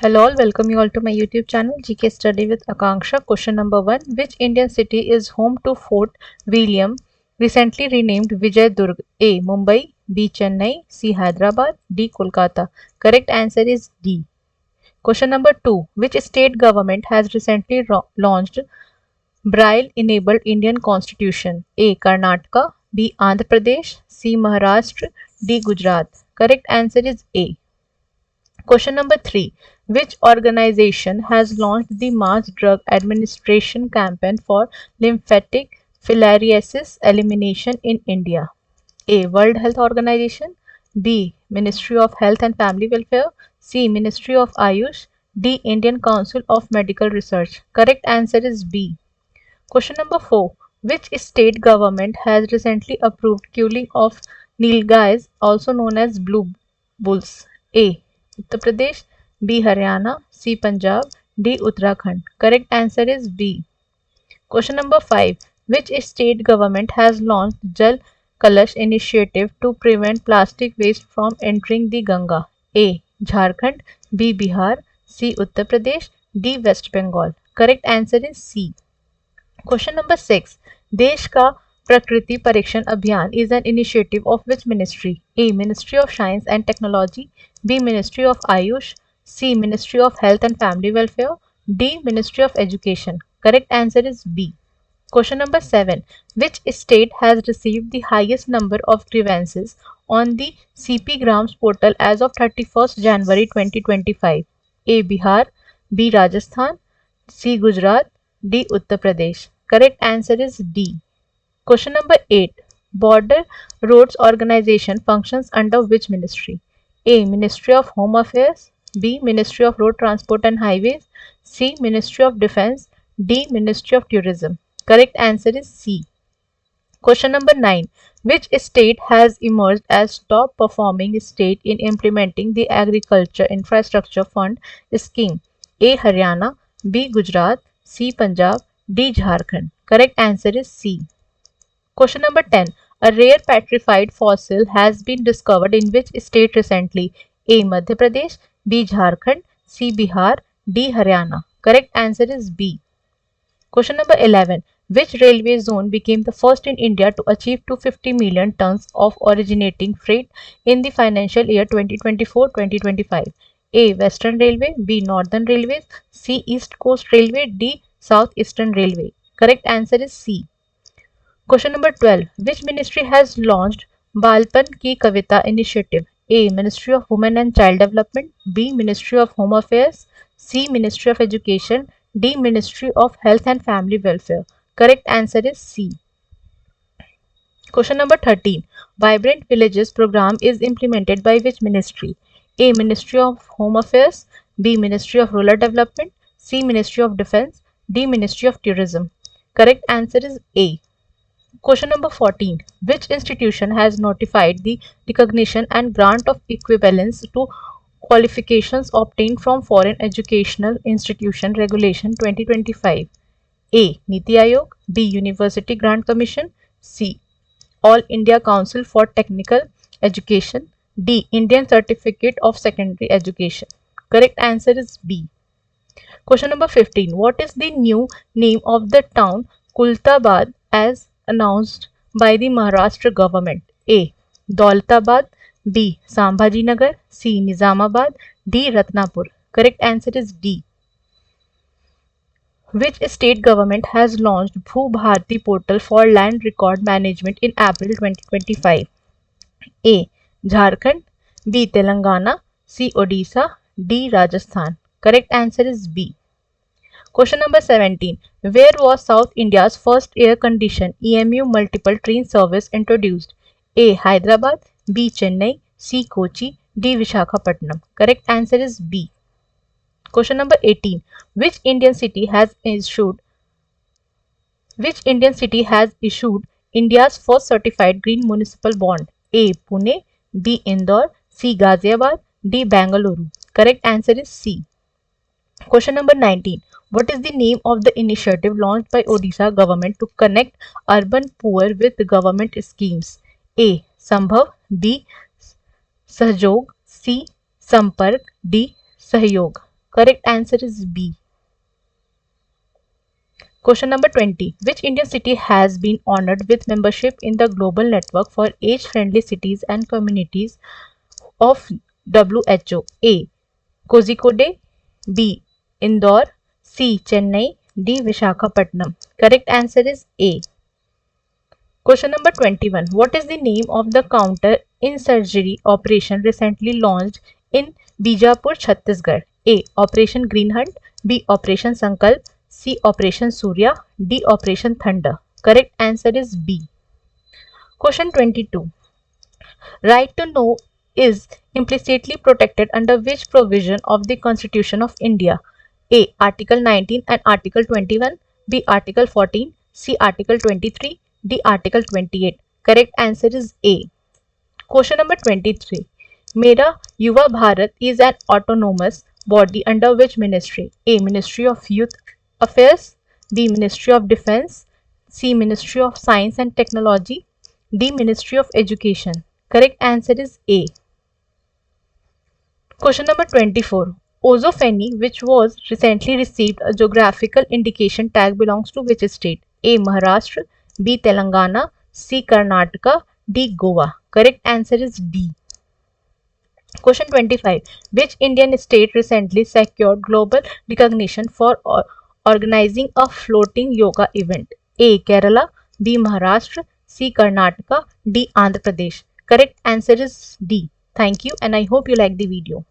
Hello all, welcome you all to my YouTube channel GK Study with Akanksha. Question number 1. Which Indian city is home to Fort William, recently renamed Vijay Durg? A. Mumbai, B. Chennai, C. Hyderabad, D. Kolkata. Correct answer is D. Question number 2. Which state government has recently launched Braille-enabled Indian Constitution? A. Karnataka, B. Andhra Pradesh, C. Maharashtra, D. Gujarat. Correct answer is A. Question number 3. Which organization has launched the mass drug administration campaign for lymphatic filariasis elimination in India? A. World Health Organization, B. Ministry of Health and Family Welfare, C. Ministry of Ayush, D. Indian Council of Medical Research. Correct answer is B. Question number 4. Which state government has recently approved culling of nilgais, also known as blue bulls? A. Uttar Pradesh, B. Haryana, C. Punjab, D. Uttarakhand. Correct answer is B. Question number 5. Which state government has launched Jal Kalash initiative to prevent plastic waste from entering the Ganga? A. Jharkhand, B. Bihar, C. Uttar Pradesh, D. West Bengal. Correct answer is C. Question number 6. देश का प्रकृति परीक्षण अभियान is an initiative of which ministry? A. Ministry of Science and Technology, B. Ministry of Ayush, C. Ministry of Health and Family Welfare, D. Ministry of Education. Correct answer is B. Question number 7. Which state has received the highest number of grievances on the CP Grams portal as of 31st January 2025? A. Bihar, B. Rajasthan, C. Gujarat, D. Uttar Pradesh. Correct answer is D. Question number 8. Border Roads Organization functions under which ministry? A. Ministry of Home Affairs, B. Ministry of Road Transport and Highways, C. Ministry of Defense, D. Ministry of Tourism. Correct answer is C. Question number 9. Which state has emerged as top performing state in implementing the Agriculture Infrastructure Fund scheme? A. Haryana, B. Gujarat, C. Punjab, D. Jharkhand. Correct answer is C. Question number 10. A rare petrified fossil has been discovered in which state recently? A. Madhya Pradesh, B. Jharkhand, C. Bihar, D. Haryana. Correct answer is B. Question number 11. Which railway zone became the first in India to achieve 250 million tons of originating freight in the financial year 2024-2025? A. Western Railway, B. Northern Railways, C. East Coast Railway, D. South Eastern Railway. Correct answer is C. Question number 12. Which ministry has launched Balpan Ki Kavita initiative? A. Ministry of Women and Child Development, B. Ministry of Home Affairs, C. Ministry of Education, D. Ministry of Health and Family Welfare. Correct answer is C. Question number 13. Vibrant Villages program is implemented by which ministry? A. Ministry of Home Affairs, B. Ministry of Rural Development, C. Ministry of Defense, D. Ministry of Tourism. Correct answer is A. Question number 14. Which institution has notified the recognition and grant of equivalence to qualifications obtained from Foreign Educational Institution Regulation 2025? A. Niti Aayog, B. University Grant Commission, C. All India Council for Technical Education, D. Indian Certificate of Secondary Education. Correct answer is B. Question number 15. What is the new name of the town Kultabad as announced by the Maharashtra government? A. Daulatabad, B. Sambhajinagar, C. Nizamabad, D. Ratnapur. Correct answer is D. Which state government has launched Bhu Bharati portal for land record management in April 2025? A. Jharkhand, B. Telangana, C. Odisha, D. Rajasthan. Correct answer is B. Question number 17. Where was South India's first air-conditioned EMU multiple train service introduced? A. Hyderabad, B. Chennai, C. Kochi, D. Visakhapatnam. Correct answer is B. Question number 18. Which Indian city has issued India's first certified green municipal bond? A. Pune, B. Indore, C. Ghaziabad, D. Bangalore. Correct answer is C. Question number 19. What is the name of the initiative launched by Odisha government to connect urban poor with government schemes? A. Sambhav, B. Sahjog, C. Sampark, D. Sahyog. Correct answer is B. Question number 20. Which Indian city has been honored with membership in the Global Network for Age-Friendly Cities and Communities of WHO? A. Kozhikode, B. Indore, C. Chennai, D. Visakhapatnam. Correct answer is A. Question number 21. What is the name of the counter-insurgery operation recently launched in Bijapur, Chhattisgarh? A. Operation Green Hunt, B. Operation Sankalp, C. Operation Surya, D. Operation Thunder. Correct answer is B. Question 22. Right to know is implicitly protected under which provision of the Constitution of India? A. Article 19 and Article 21, B. Article 14, C. Article 23, D. Article 28. Correct answer is A. Question number 23. Mera Yuva Bharat is an autonomous body under which ministry? A. Ministry of Youth Affairs, B. Ministry of Defense, C. Ministry of Science and Technology, D. Ministry of Education. Correct answer is A. Question number 24. Ozofeni, which was recently received a geographical indication tag, belongs to which state? A. Maharashtra, B. Telangana, C. Karnataka, D. Goa. Correct answer is D. Question 25. Which Indian state recently secured global recognition for organizing a floating yoga event? A. Kerala, B. Maharashtra, C. Karnataka, D. Andhra Pradesh. Correct answer is D. Thank you and I hope you like the video.